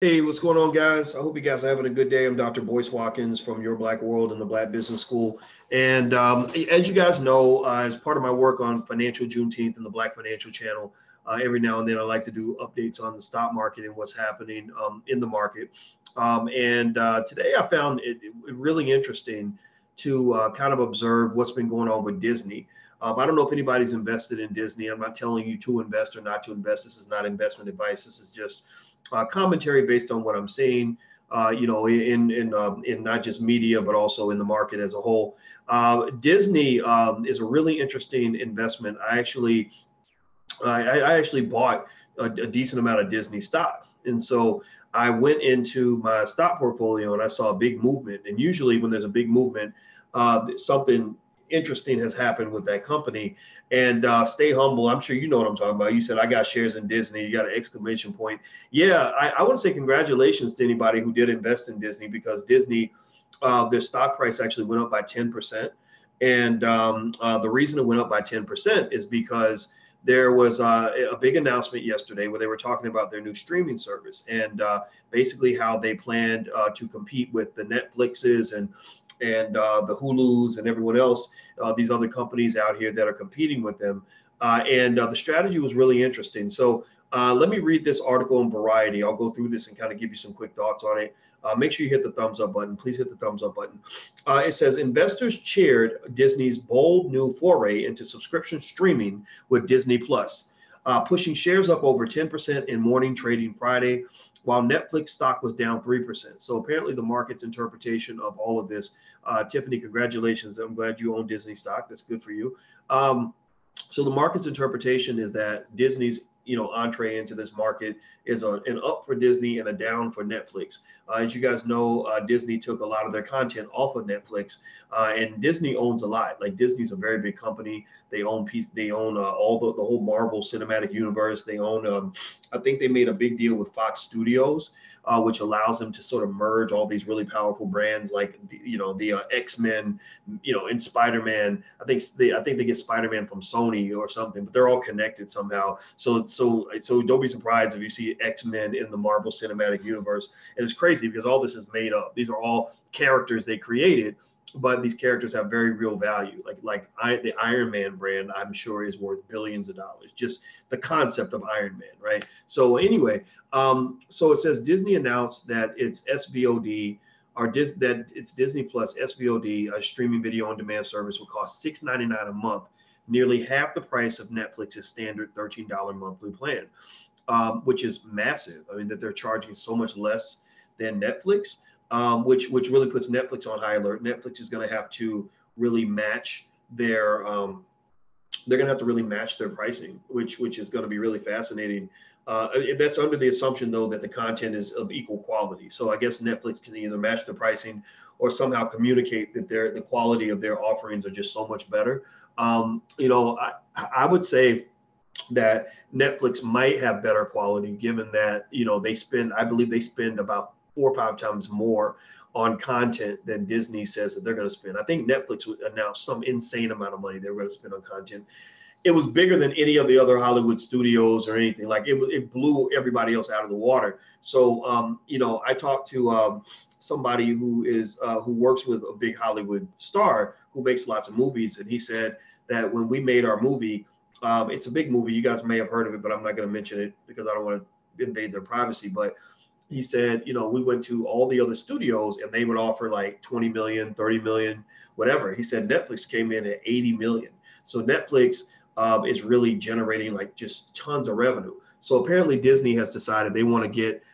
Hey, what's going on, guys? I hope you guys are having a good day. I'm Dr. Boyce Watkins from Your Black World and the Black Business School. And as you guys know, as part of my work on Financial Juneteenth and the Black Financial Channel, every now and then I like to do updates on the stock market and what's happening in the market. And today I found it really interesting to kind of observe what's been going on with Disney. I don't know if anybody's invested in Disney. I'm not telling you to invest or not to invest. This is not investment advice. This is just commentary based on what I'm seeing, in not just media but also in the market as a whole. Disney is a really interesting investment. I actually bought a decent amount of Disney stock, and so I went into my stock portfolio and I saw a big movement. And usually, when there's a big movement, something interesting has happened with that company. And stay humble. I'm sure you know what I'm talking about. You said I got shares in Disney. You got an exclamation point. Yeah, I want to say congratulations to anybody who did invest in Disney, because Disney, their stock price actually went up by 10%. And the reason it went up by 10% is because there was a big announcement yesterday where they were talking about their new streaming service, and basically how they planned to compete with the Netflixes and the Hulus and everyone else, these other companies out here that are competing with them. And the strategy was really interesting. So let me read this article in Variety. I'll go through this and kind of give you some quick thoughts on it. Make sure you hit the thumbs up button. Please hit the thumbs up button. It says investors cheered Disney's bold new foray into subscription streaming with Disney Plus, pushing shares up over 10% in morning trading Friday, while Netflix stock was down 3%. So apparently the market's interpretation of all of this, Tiffany, congratulations. I'm glad you own Disney stock. That's good for you. So the market's interpretation is that Disney's entree into this market is an up for Disney and a down for Netflix. As you guys know, Disney took a lot of their content off of Netflix, and Disney owns a lot. Like, Disney's a very big company. They own all the whole Marvel Cinematic Universe. They own I think they made a big deal with Fox Studios, which allows them to sort of merge all these really powerful brands like the X-Men, and Spider-Man. I think they get Spider-Man from Sony or something, but they're all connected somehow. So don't be surprised if you see X-Men in the Marvel Cinematic Universe. And it's crazy because all this is made up. These are all characters they created, but these characters have very real value. The Iron Man brand, I'm sure, is worth billions of dollars. Just the concept of Iron Man, right? So anyway, so it says Disney announced that its SVOD, that it's Disney Plus SVOD, a streaming video on demand service, will cost $6.99 a month, nearly half the price of Netflix's standard $13 monthly plan, which is massive. I mean, that they're charging so much less than Netflix, which really puts Netflix on high alert. Netflix is going to have to really match their they're going to have to really match their pricing, which is going to be really fascinating. That's under the assumption, though, that the content is of equal quality. So I guess Netflix can either match the pricing or somehow communicate that the quality of their offerings are just so much better. I would say that Netflix might have better quality, given that I believe they spend about 4 or 5 times more on content than Disney says that they're going to spend. I think Netflix would announce some insane amount of money they're going to spend on content. It was bigger than any of the other Hollywood studios or anything. Like, it blew everybody else out of the water. So I talked to somebody who works with a big Hollywood star who makes lots of movies, and he said that when we made our movie, it's a big movie. You guys may have heard of it, but I'm not going to mention it because I don't want to invade their privacy. But he said, we went to all the other studios and they would offer like 20 million, 30 million, whatever. He said Netflix came in at 80 million. So Netflix is really generating like just tons of revenue. So apparently Disney has decided they want to get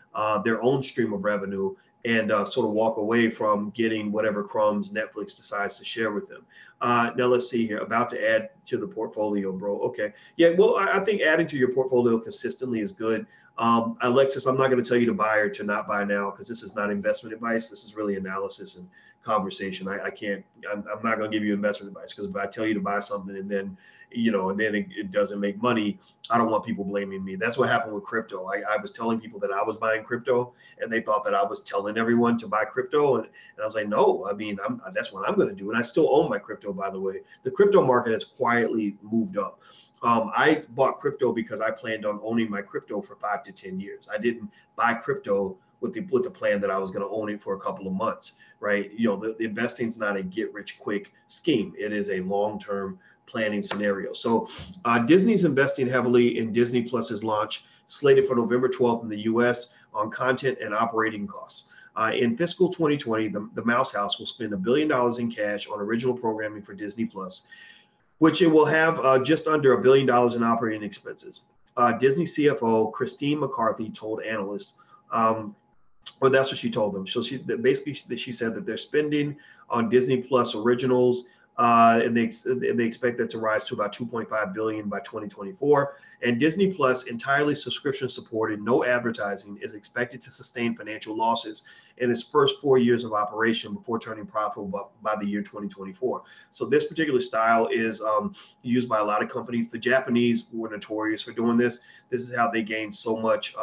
their own stream of revenue and sort of walk away from getting whatever crumbs Netflix decides to share with them. Now let's see here. About to add to the portfolio, bro. Okay. Yeah, well, I think adding to your portfolio consistently is good. Alexis, I'm not going to tell you to buy or to not buy now, because this is not investment advice. This is really analysis and conversation. I'm not going to give you investment advice, because if I tell you to buy something and then it doesn't make money, I don't want people blaming me. That's what happened with crypto. I was telling people that I was buying crypto, and they thought that I was telling everyone to buy crypto. And I was like, no, I mean, that's what I'm going to do. And I still own my crypto, by the way. The crypto market has quietly moved up. I bought crypto because I planned on owning my crypto for 5 to 10 years. I didn't buy crypto with the plan that I was going to own it for a couple of months, right? The investing is not a get rich quick scheme. It is a long-term planning scenario. So Disney's investing heavily in Disney Plus's launch, slated for November 12th in the US, on content and operating costs. In fiscal 2020, the Mouse House will spend $1 billion in cash on original programming for Disney Plus, which it will have just under $1 billion in operating expenses. Disney CFO Christine McCarthy told analysts, or that's what she told them. So she said that they're spending on Disney Plus originals, and they expect that to rise to about $2.5 billion by 2024. And Disney Plus, entirely subscription supported, no advertising, is expected to sustain financial losses in its first 4 years of operation before turning profitable by the year 2024. So this particular style is used by a lot of companies. The Japanese were notorious for doing this. This is how they gained so much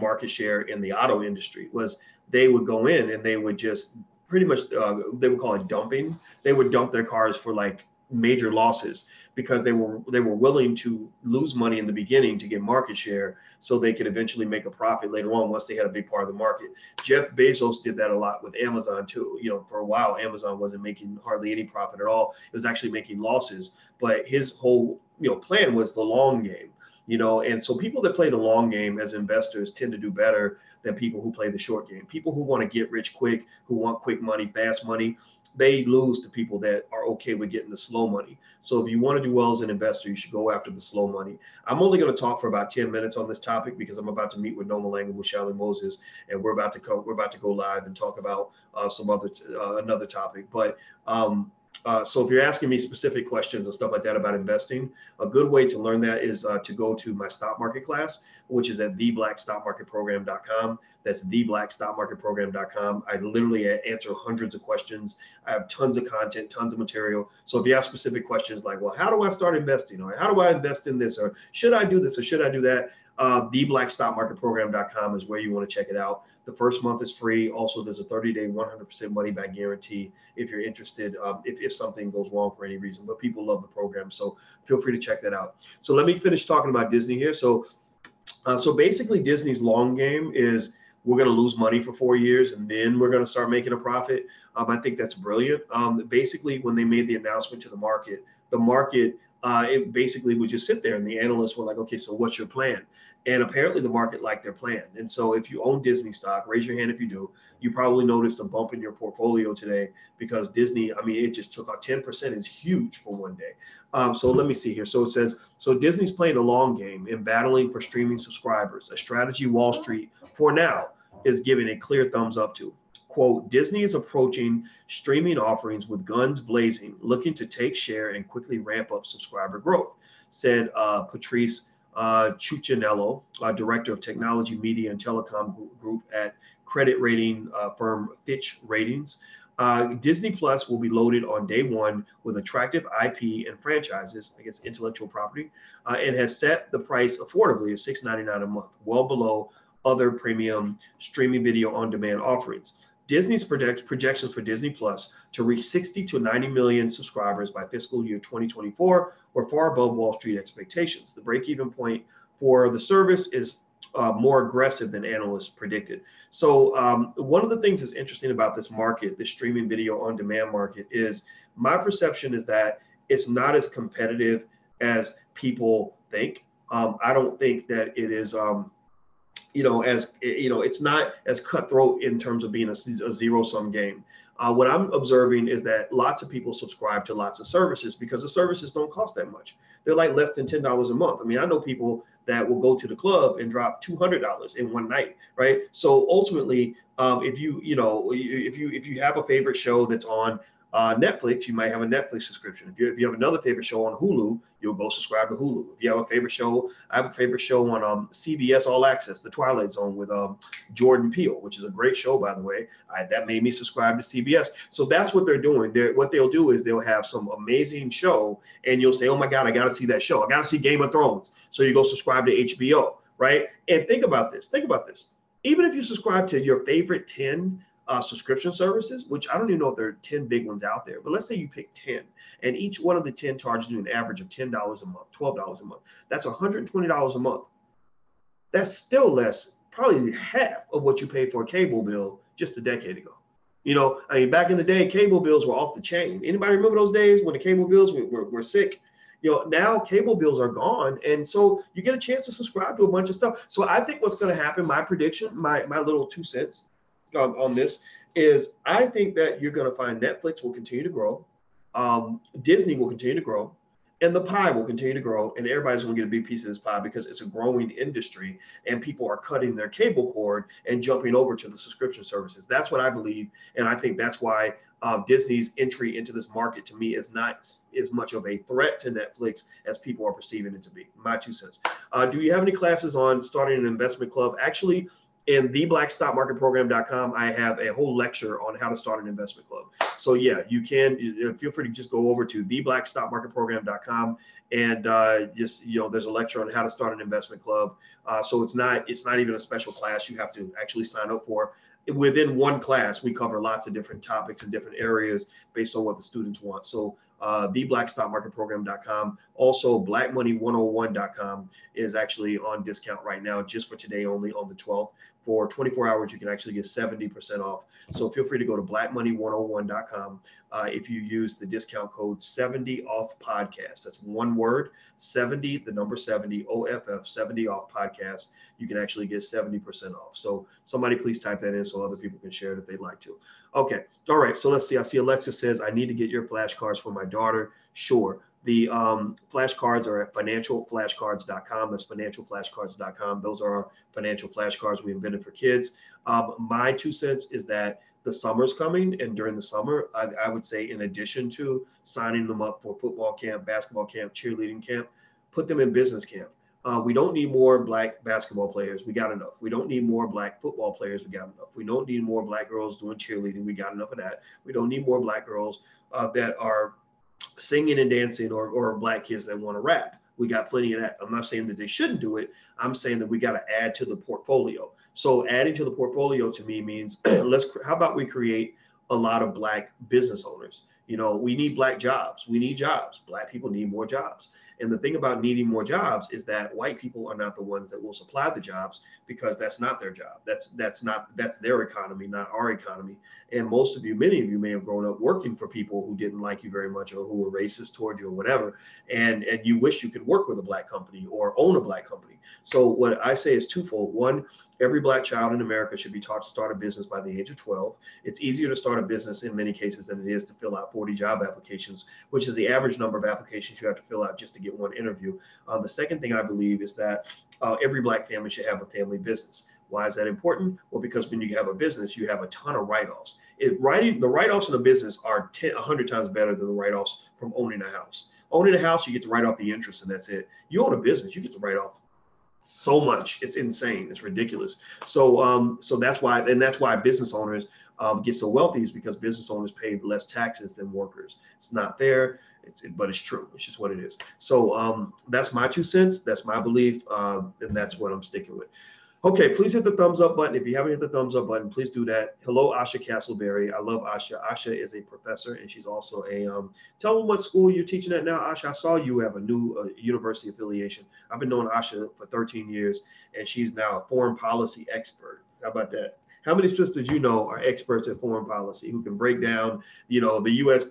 market share in the auto industry. Was they would go in and they would just pretty much they would call it dumping. They would dump their cars for like major losses because they were willing to lose money in the beginning to get market share so they could eventually make a profit later on once they had a big part of the market. Jeff Bezos did that a lot with Amazon too. For a while Amazon wasn't making hardly any profit at all. It was actually making losses, but his whole plan was the long game. And so people that play the long game as investors tend to do better than people who play the short game. People who want to get rich quick, who want quick money, fast money, they lose to people that are okay with getting the slow money. So if you want to do well as an investor, you should go after the slow money. I'm only going to talk for about 10 minutes on this topic because I'm about to meet with Noma Lang and with Shallie Moses, and we're about to go live and talk about another topic. But so if you're asking me specific questions and stuff like that about investing, a good way to learn that is to go to my stock market class, which is at theblackstockmarketprogram.com. That's theblackstockmarketprogram.com. I literally answer hundreds of questions. I have tons of content, tons of material. So if you have specific questions like, well, how do I start investing? Or how do I invest in this? Or should I do this? Or should I do that? Theblackstockmarketprogram.com is where you want to check it out. The first month is free. Also, there's a 30-day 100% money back guarantee if you're interested, if something goes wrong for any reason. But people love the program, so feel free to check that out. So let me finish talking about Disney here. So basically Disney's long game is we're going to lose money for 4 years and then we're going to start making a profit. I think that's brilliant. Basically, when they made the announcement to the market it basically would just sit there and the analysts were like, okay, so what's your plan? And apparently the market liked their plan. And so if you own Disney stock, raise your hand if you do. You probably noticed a bump in your portfolio today because Disney, it just took out 10% is huge for one day. So let me see here. So it says, so Disney's playing a long game in battling for streaming subscribers, a strategy Wall Street, for now, is giving a clear thumbs up to. Quote, Disney is approaching streaming offerings with guns blazing, looking to take share and quickly ramp up subscriber growth, said Patrice Cuccinello, director of technology, media, and telecom group at credit rating firm Fitch Ratings. Disney Plus will be loaded on day one with attractive IP and franchises, I guess intellectual property, and has set the price affordably at $6.99 a month, well below other premium streaming video on demand offerings. Disney's projections for Disney Plus to reach 60 to 90 million subscribers by fiscal year 2024 were far above Wall Street expectations. The break-even point for the service is more aggressive than analysts predicted. So one of the things that's interesting about this market, the streaming video on demand market, is my perception is that it's not as competitive as people think. I don't think that it is it's not as cutthroat in terms of being a zero-sum game. What I'm observing is that lots of people subscribe to lots of services because the services don't cost that much. They're like less than $10 a month. I know people that will go to the club and drop $200 in one night, right? So ultimately, if you have a favorite show that's on Netflix, you might have a Netflix subscription. If you have another favorite show on Hulu, you'll go subscribe to Hulu. If you have a favorite show, I have a favorite show on CBS All Access, The Twilight Zone with Jordan Peele, which is a great show, by the way. That made me subscribe to CBS. So that's what they're doing. What they'll do is they'll have some amazing show, and you'll say, oh my God, I got to see that show. I got to see Game of Thrones. So you go subscribe to HBO, right? And think about this. Even if you subscribe to your favorite 10 subscription services, which I don't even know if there are 10 big ones out there, but let's say you pick 10 and each one of the 10 charges you an average of $10 a month, $12 a month. That's $120 a month. That's still less, probably half of what you paid for a cable bill just a decade ago. You know, I mean, back in the day, cable bills were off the chain. Anybody remember those days when the cable bills were sick? You know, now cable bills are gone. And so you get a chance to subscribe to a bunch of stuff. So I think what's going to happen, my prediction, my little 2 cents on this is I think that you're going to find Netflix will continue to grow. Disney will continue to grow, and the pie will continue to grow, and everybody's going to get a big piece of this pie because it's a growing industry and people are cutting their cable cord and jumping over to the subscription services. That's what I believe, and I think that's why Disney's entry into this market to me is not as much of a threat to Netflix as people are perceiving it to be. My 2 cents. Do you have any classes on starting an investment club? Actually, in theblackstockmarketprogram.com, I have a whole lecture on how to start an investment club. So yeah, you can feel free to just go over to theblackstockmarketprogram.com and just, you know, there's a lecture on how to start an investment club. So it's not even a special class you have to actually sign up for. Within one class, we cover lots of different topics in different areas based on what the students want. So theblackstockmarketprogram.com. Also, blackmoney101.com is actually on discount right now, just for today only on the 12th. For 24 hours, you can actually get 70% off. So feel free to go to blackmoney101.com. If you use the discount code 70 off podcast, that's one word, 70, the number 70, OFF, 70 off podcast, you can actually get 70% off. So somebody please type that in so other people can share it if they'd like to. Okay. All right. So let's see. I see Alexa says, I need to get your flashcards for my daughter. Sure. The flashcards are at financialflashcards.com. That's financialflashcards.com. Those are our financial flashcards we invented for kids. My 2 cents is that the summer's coming, and during the summer, I would say in addition to signing them up for football camp, basketball camp, cheerleading camp, put them in business camp. We don't need more black basketball players. We got enough. We don't need more black football players. We got enough. We don't need more black girls doing cheerleading. We got enough of that. We don't need more black girls that are singing and dancing or black kids that want to rap. We got plenty of that. I'm not saying that they shouldn't do it. I'm saying that we got to add to the portfolio. So adding to the portfolio to me means how about we create a lot of black business owners? You know, we need black jobs. We need jobs. Black people need more jobs. And the thing about needing more jobs is that white people are not the ones that will supply the jobs because that's not their job. That's their economy, not our economy. And many of you may have grown up working for people who didn't like you very much or who were racist toward you or whatever. And you wish you could work with a black company or own a black company. So what I say is twofold. One, every black child in America should be taught to start a business by the age of 12. It's easier to start a business in many cases than it is to fill out 40 job applications, which is the average number of applications you have to fill out just to get one interview. The second thing I believe is that every black family should have a family business. Why is that important? Well, because when you have a business, you have a ton of write-offs. The write-offs in a business are 100 times better than the write-offs from owning a house. Owning a house, you get to write off the interest and that's it. You own a business, you get to write off so much. It's insane. It's ridiculous. So that's why business owners get so wealthy, is because business owners pay less taxes than workers. It's not fair, but it's true. It's just what it is. So that's my 2 cents. That's my belief, and that's what I'm sticking with. Okay, please hit the thumbs up button. If you haven't hit the thumbs up button, please do that. Hello, Asha Castleberry. I love Asha. Asha is a professor, and she's also tell them what school you're teaching at now, Asha. I saw you have a new university affiliation. I've been knowing Asha for 13 years, and she's now a foreign policy expert. How about that? How many sisters you know are experts at foreign policy who can break down, you know, the U.S.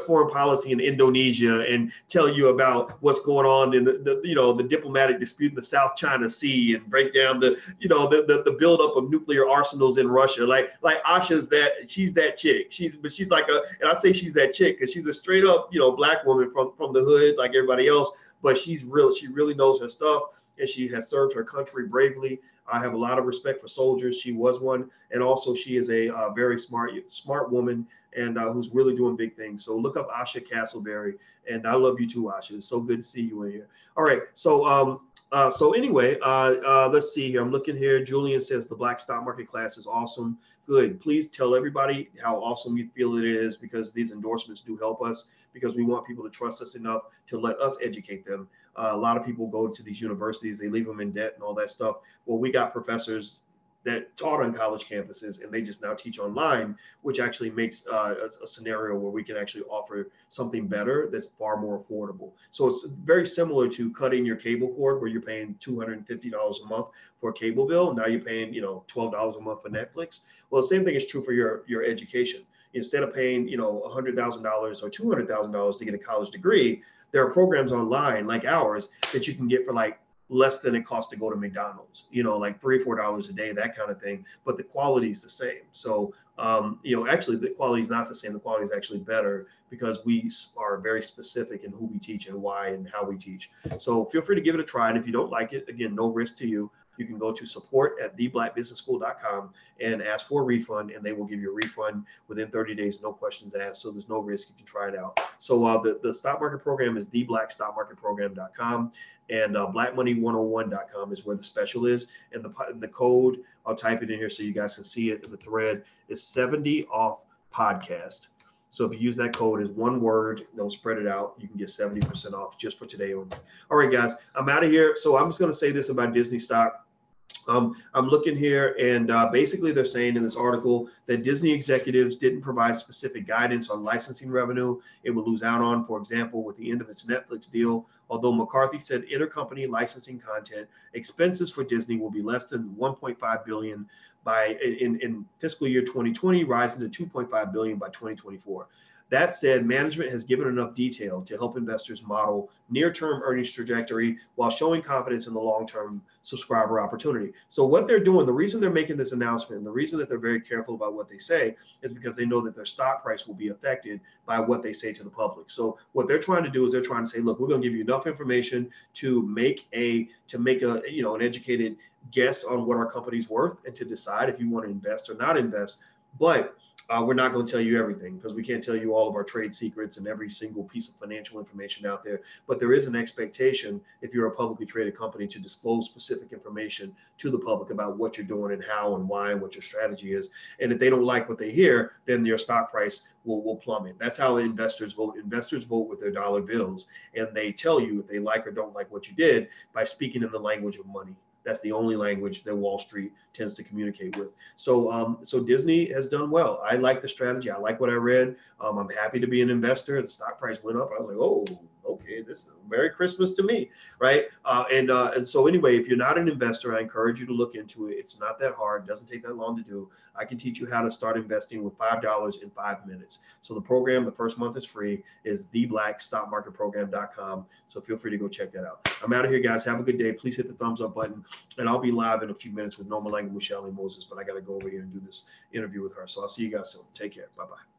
foreign policy in Indonesia and tell you about what's going on in the diplomatic dispute in the South China Sea and break down the buildup of nuclear arsenals in Russia. Like Asha's she's that chick. She's like and I say she's that chick because she's a straight up, black woman from the hood like everybody else, but she's real. She really knows her stuff, and she has served her country bravely. I have a lot of respect for soldiers. She was one. And also she is a very smart woman and who's really doing big things. So look up Asha Castleberry, and I love you too, Asha. It's so good to see you in here. All right. So anyway, let's see here. I'm looking here. Julian says the Black Stock Market class is awesome. Good. Please tell everybody how awesome you feel it is, because these endorsements do help us, because we want people to trust us enough to let us educate them. A lot of people go to these universities, they leave them in debt and all that stuff. Well, we got professors that taught on college campuses, and they just now teach online, which actually makes a scenario where we can actually offer something better that's far more affordable. So it's very similar to cutting your cable cord, where you're paying $250 a month for a cable bill. Now you're paying, $12 a month for Netflix. Well, the same thing is true for your education. Instead of paying, $100,000 or $200,000 to get a college degree, there are programs online like ours that you can get for like less than it costs to go to McDonald's, like $3 or $4 a day, that kind of thing. But the quality is the same. So, actually the quality is not the same. The quality is actually better because we are very specific in who we teach and why and how we teach. So feel free to give it a try. And if you don't like it, again, no risk to you. You can go to support@theblackbusinessschool.com and ask for a refund, and they will give you a refund within 30 days, no questions asked. So there's no risk. You can try it out. So the stock market program is theblackstockmarketprogram.com, and blackmoney101.com is where the special is. And the code, I'll type it in here so you guys can see it. The thread is 70 off podcast. So if you use that code as one word, don't spread it out, you can get 70% off just for today only. All right, guys, I'm out of here. So I'm just going to say this about Disney stock. I'm looking here, and basically they're saying in this article that Disney executives didn't provide specific guidance on licensing revenue it would lose out on, for example, with the end of its Netflix deal. Although McCarthy said intercompany licensing content expenses for Disney will be less than $1.5 billion in fiscal year 2020, rising to $2.5 billion by 2024. That said, management has given enough detail to help investors model near-term earnings trajectory while showing confidence in the long-term subscriber opportunity. So what they're doing, the reason they're making this announcement, and the reason that they're very careful about what they say, is because they know that their stock price will be affected by what they say to the public. So what they're trying to do is they're trying to say, look, we're going to give you enough information to make an educated guess on what our company's worth and to decide if you want to invest or not invest. But we're not going to tell you everything because we can't tell you all of our trade secrets and every single piece of financial information out there. But there is an expectation, if you're a publicly traded company, to disclose specific information to the public about what you're doing and how and why and what your strategy is. And if they don't like what they hear, then your stock price will plummet. That's how investors vote. Investors vote with their dollar bills, and they tell you if they like or don't like what you did by speaking in the language of money. That's the only language that Wall Street tends to communicate with. So Disney has done well. I like the strategy. I like what I read. I'm happy to be an investor. The stock price went up. I was like, oh, okay, this is Merry Christmas to me, right? And so anyway, if you're not an investor, I encourage you to look into it. It's not that hard. It doesn't take that long to do. I can teach you how to start investing with $5 in 5 minutes. So the program, the first month is free, is theblackstockmarketprogram.com. So feel free to go check that out. I'm out of here, guys. Have a good day. Please hit the thumbs up button. And I'll be live in a few minutes with Norma Lang and Michelle Moses, but I got to go over here and do this interview with her. So I'll see you guys soon. Take care. Bye-bye.